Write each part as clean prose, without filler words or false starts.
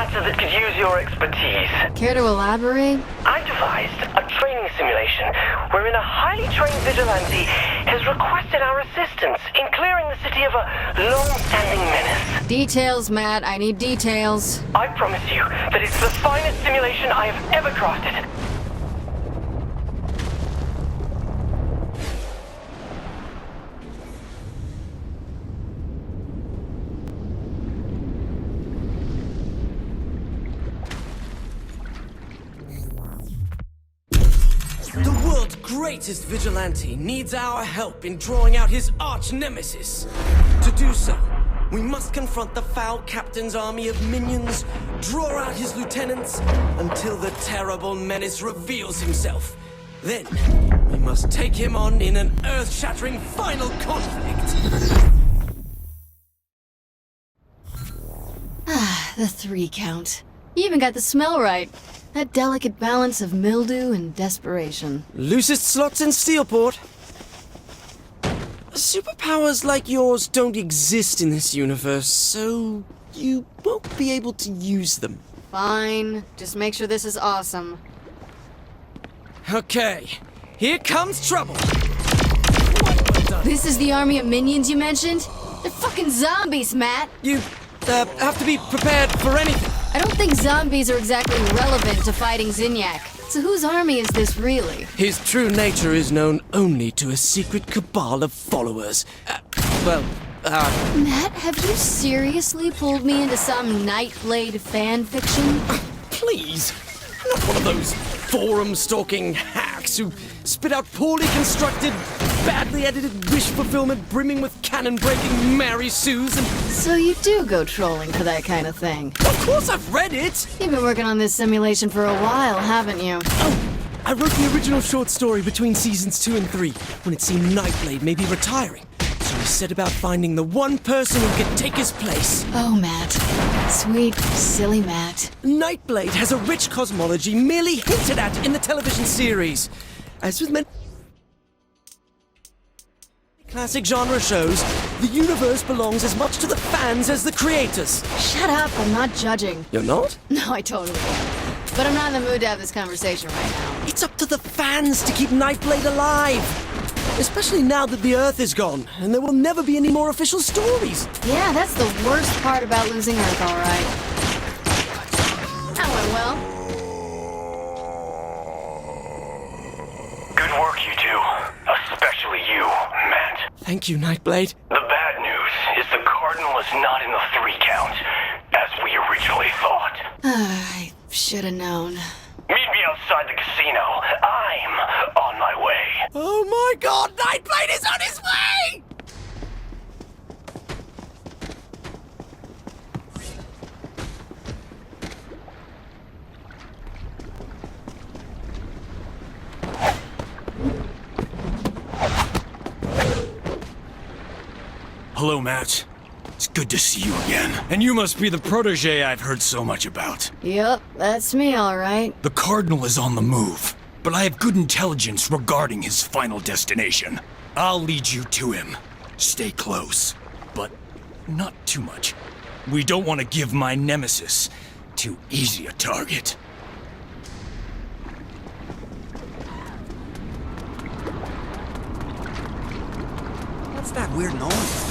answer that could use your expertise. Care to elaborate? I devised a training simulation wherein a highly trained vigilante has requested our assistance in clearing the city of a long-standing menace. Details, Matt. I need details. I promise you that it's the finest simulation I have ever crafted. The world's greatest vigilante needs our help in drawing out his arch-nemesis. To do so, we must confront the foul captain's army of minions, draw out his lieutenants, until the terrible menace reveals himself. Then, we must take him on in an earth-shattering final conflict. The 3 count. You even got the smell right. That delicate balance of mildew and desperation. Loosest slots in Steelport. Superpowers like yours don't exist in this universe, so you won't be able to use them. Fine. Just make sure this is awesome. Okay, here comes trouble. This is the army of minions you mentioned? They're fucking zombies, Matt! You have to be prepared for anything. I don't think zombies are exactly relevant to fighting Zinyak. So whose army is this really? His true nature is known only to a secret cabal of followers. Matt, have you seriously pulled me into some Nightblade fan fiction? Please, I'm not one of those forum-stalking hacks who spit out poorly constructed, badly edited wish fulfillment brimming with cannon-breaking Mary Sues and... So you do go trolling for that kind of thing? Of course I've read it! You've been working on this simulation for a while, haven't you? Oh, I wrote the original short story between seasons 2 and 3, when it seemed Nightblade may be retiring. So I set about finding the one person who could take his place. Oh, Matt. Sweet, silly Matt. Nightblade has a rich cosmology merely hinted at in the television series. As with many classic genre shows, the universe belongs as much to the fans as the creators. Shut up, I'm not judging. You're not? No, I totally am. But I'm not in the mood to have this conversation right now. It's up to the fans to keep Nightblade alive. Especially now that the Earth is gone, and there will never be any more official stories. Yeah, that's the worst part about losing Earth, all right. That went well. Good work, you two. Especially you, Matt. Thank you, Nightblade. The bad news is the Cardinal is not in the 3 count, as we originally thought. I should have known. Meet me outside the casino. I'm on my way. Oh my god, Nightblade is on his way! Hello, Matt. It's good to see you again. And you must be the protege I've heard so much about. Yep, that's me, all right. The Cardinal is on the move, but I have good intelligence regarding his final destination. I'll lead you to him. Stay close, but not too much. We don't want to give my nemesis too easy a target. What's that weird noise?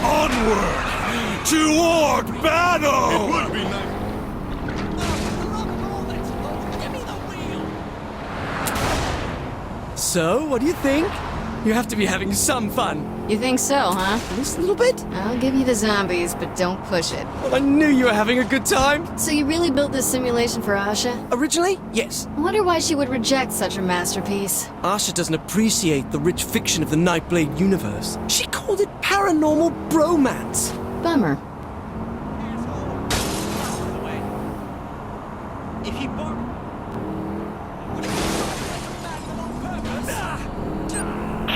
Onward! Toward battle! It would be nice. So, what do you think? You have to be having some fun. You think so, huh? Just a little bit? I'll give you the zombies, but don't push it. Well, I knew you were having a good time. So you really built this simulation for Asha? Originally, yes. I wonder why she would reject such a masterpiece. Asha doesn't appreciate the rich fiction of the Nightblade universe. She called it paranormal bromance. Bummer. If he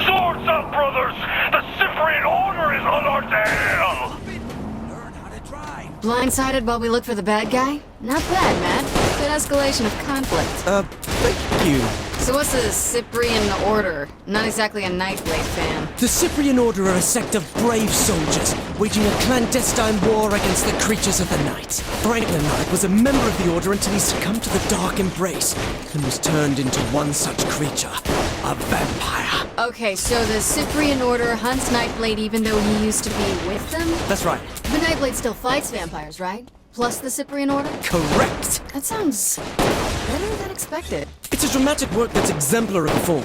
Swords up, brothers! The Cyprian Order is on our tail! learn how to drive. Blindsided while we look for the bad guy? Not bad, Matt. Good escalation of conflict. Thank you. So what's the Cyprian Order? Not exactly a Nightblade fan. The Cyprian Order are a sect of brave soldiers, waging a clandestine war against the creatures of the night. Franklin Knight was a member of the Order until he succumbed to the Dark Embrace, and was turned into one such creature, a vampire. Okay, so the Cyprian Order hunts Nightblade even though he used to be with them? That's right. But Nightblade still fights vampires, right? Plus the Cyprian Order? Correct! That sounds better than expected. It's a dramatic work that's exemplary of form.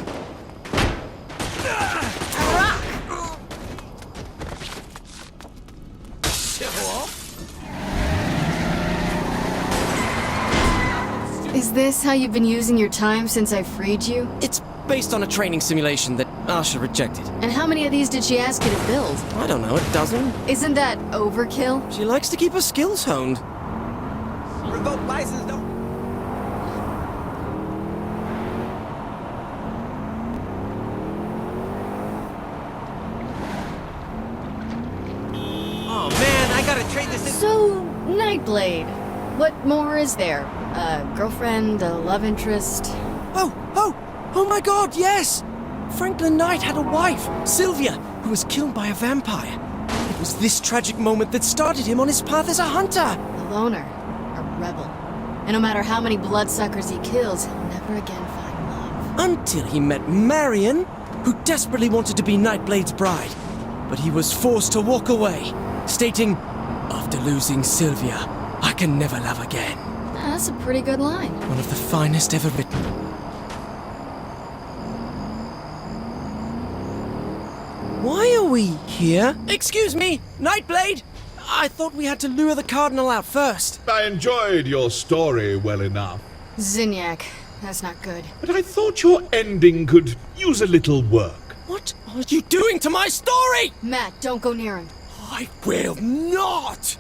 Is this how you've been using your time since I freed you? It's based on a training simulation that Asha rejected. And how many of these did she ask you to build? I don't know, a dozen? Isn't that overkill? She likes to keep her skills honed. Revoke license, don't. Oh man, I gotta trade this in. So, Nightblade. What more is there? A girlfriend, a love interest? Oh my god, yes! Franklin Knight had a wife, Sylvia, who was killed by a vampire. It was this tragic moment that started him on his path as a hunter. A loner. A rebel. And no matter how many bloodsuckers he kills, he'll never again find love. Until he met Marion, who desperately wanted to be Nightblade's bride. But he was forced to walk away, stating, "After losing Sylvia, I can never love again." That's a pretty good line. One of the finest ever written. Why are we here? Excuse me, Nightblade! I thought we had to lure the Cardinal out first. I enjoyed your story well enough, Zinyak. That's not good. but I thought your ending could use a little work. What are you doing to my story? Matt, don't go near him. I will not!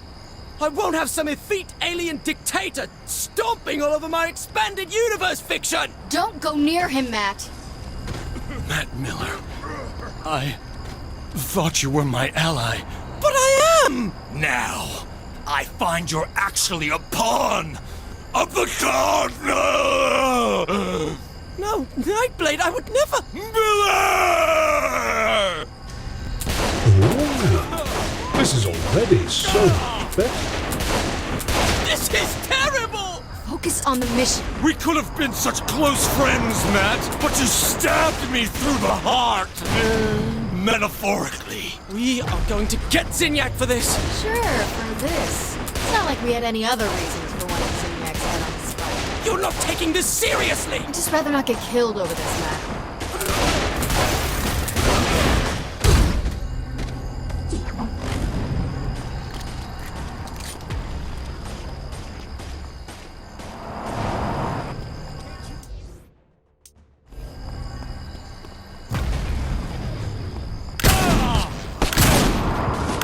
I won't have some effete alien dictator stomping all over my expanded universe fiction! Don't go near him, Matt. Matt Miller, I thought you were my ally. But I am! Now, I find you're actually a pawn of the Cardinal! No, Nightblade, I would never! Miller! This is already so much better. This is terrible! Focus on the mission. We could have been such close friends, Matt, but you stabbed me through the heart. Metaphorically. We are going to get Zinyak for this! Sure, for this. It's not like we had any other reason to want Zinyak's head on the spike. You're not taking this seriously! I'd just rather not get killed over this, Matt.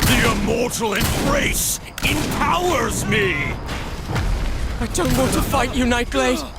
The immortal embrace empowers me! I don't want to fight you, Nightblade!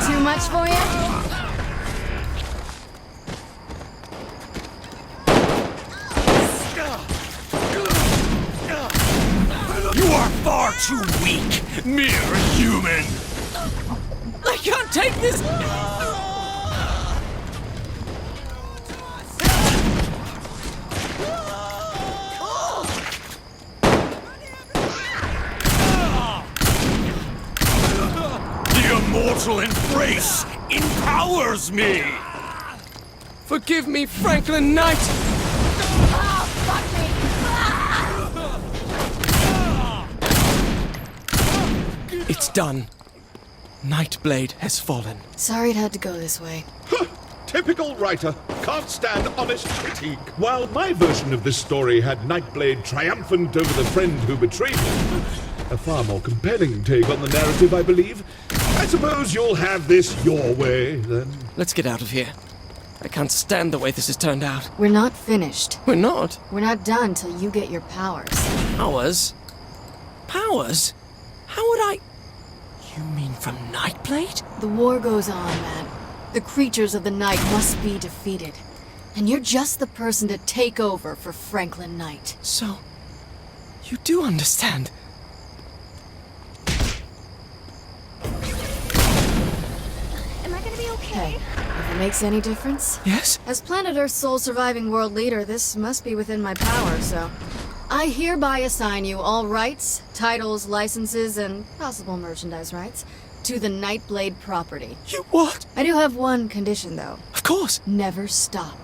Too much for you? You are far too weak, mere human! I can't take this! The immortal embrace empowers me! Forgive me, Franklin Knight! It's done. Nightblade has fallen. Sorry it had to go this way. Typical writer. Can't stand honest critique. While my version of this story had Nightblade triumphant over the friend who betrayed him, a far more compelling take on the narrative, I believe. I suppose you'll have this your way, then. Let's get out of here. I can't stand the way this has turned out. We're not finished. We're not. We're not done till you get your powers. Powers? Powers? How would I... You mean from Nightblade? The war goes on, Matt. The creatures of the night must be defeated. And you're just the person to take over for Franklin Knight. So... You do understand. Am I gonna be okay? Hey, if it makes any difference. Yes? As Planet Earth's sole surviving world leader, this must be within my power, so... I hereby assign you all rights, titles, licenses, and possible merchandise rights to the Nightblade property. You what? I do have one condition, though. Of course. Never stop.